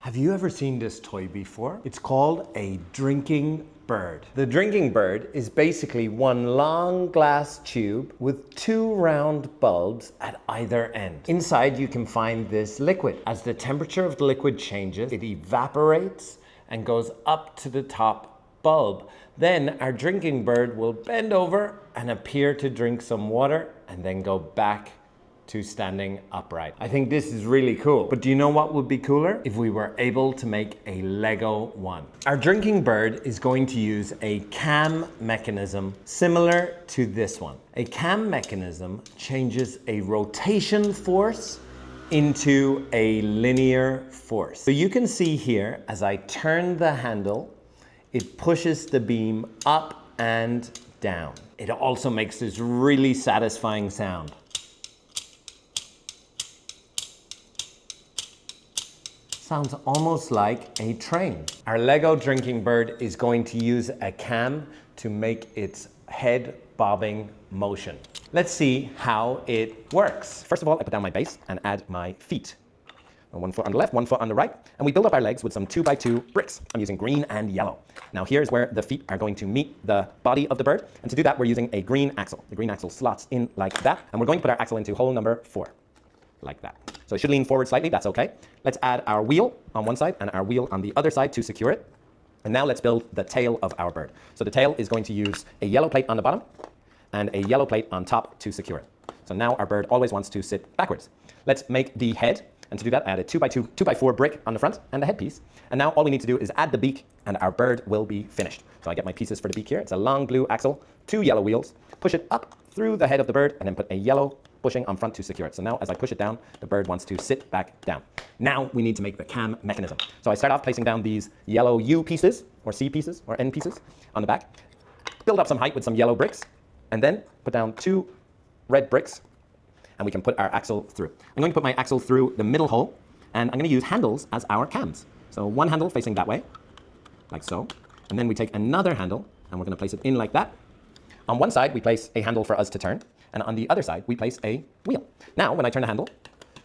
Have you ever seen this toy before? It's called a drinking bird. The drinking bird is basically one long glass tube with two round bulbs at either end. Inside you can find this liquid. As the temperature of the liquid changes, it evaporates and goes up to the top bulb. Then our drinking bird will bend over and appear to drink some water and then go back to standing upright. I think this is really cool. But do you know what would be cooler? If we were able to make a Lego one. Our drinking bird is going to use a cam mechanism similar to this one. A cam mechanism changes a rotation force into a linear force. So you can see here, as I turn the handle, it pushes the beam up and down. It also makes this really satisfying sound. Sounds almost like a train. Our Lego drinking bird is going to use a cam to make its head bobbing motion. Let's see how it works. First of all, I put down my base and add my feet. One foot on the left, one foot on the right. And we build up our legs with some 2x2 bricks. I'm using green and yellow. Now here's where the feet are going to meet the body of the bird. And to do that, we're using a green axle. The green axle slots in like that. And we're going to put our axle into hole number 4, like that. So it should lean forward slightly, that's okay. Let's add our wheel on one side and our wheel on the other side to secure it. And now let's build the tail of our bird. So the tail is going to use a yellow plate on the bottom and a yellow plate on top to secure it. So now our bird always wants to sit backwards. Let's make the head. And to do that, I add a 2x4 brick on the front and the headpiece. And now all we need to do is add the beak and our bird will be finished. So I get my pieces for the beak here. It's a long blue axle, 2 yellow wheels, push it up through the head of the bird and then put a yellow bushing on front to secure it. So now as I push it down, the bird wants to sit back down. Now we need to make the cam mechanism. So I start off placing down these yellow U pieces or C pieces or N pieces on the back, build up some height with some yellow bricks, and then put down 2 red bricks and we can put our axle through. I'm going to put my axle through the middle hole and I'm going to use handles as our cams. So one handle facing that way, like so. And then we take another handle and we're going to place it in like that. On one side, we place a handle for us to turn. And on the other side, we place a wheel. Now, when I turn the handle,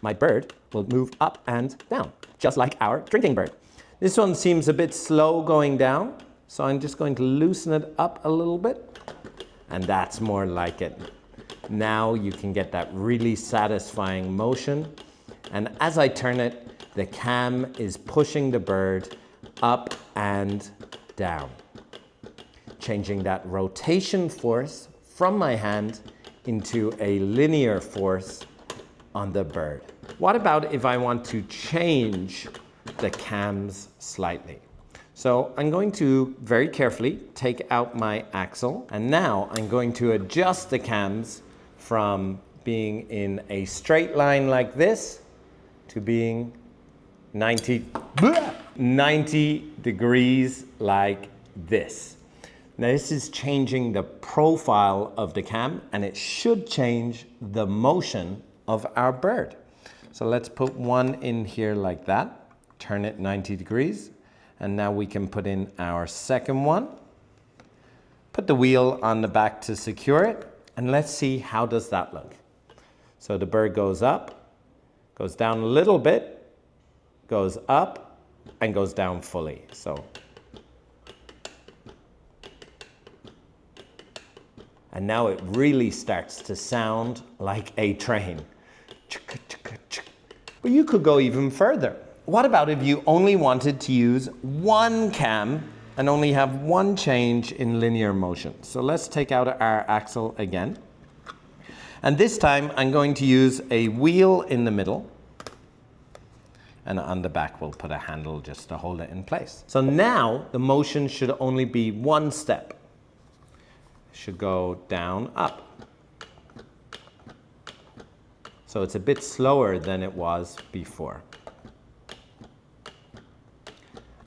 my bird will move up and down, just like our drinking bird. This one seems a bit slow going down, so I'm just going to loosen it up a little bit. And that's more like it. Now you can get that really satisfying motion. And as I turn it, the cam is pushing the bird up and down, changing that rotation force from my hand into a linear force on the bird. What about if I want to change the cams slightly? So I'm going to very carefully take out my axle and now I'm going to adjust the cams from being in a straight line like this to being 90 degrees like this. Now this is changing the profile of the cam and it should change the motion of our bird. So let's put one in here like that, turn it 90 degrees, and now we can put in our second one. Put the wheel on the back to secure it, and let's see how does that look. So the bird goes up, goes down a little bit, goes up, and goes down fully. So. And now it really starts to sound like a train. But you could go even further. What about if you only wanted to use one cam and only have one change in linear motion? So let's take out our axle again. And this time I'm going to use a wheel in the middle. And on the back we'll put a handle just to hold it in place. So now the motion should only be one step. Should go down, up. So it's a bit slower than it was before.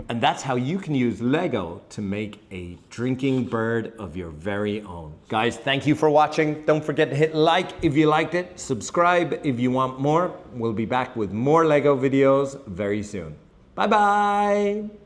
And that's how you can use Lego to make a drinking bird of your very own. Guys, thank you for watching. Don't forget to hit like if you liked it. Subscribe if you want more. We'll be back with more Lego videos very soon. Bye-bye.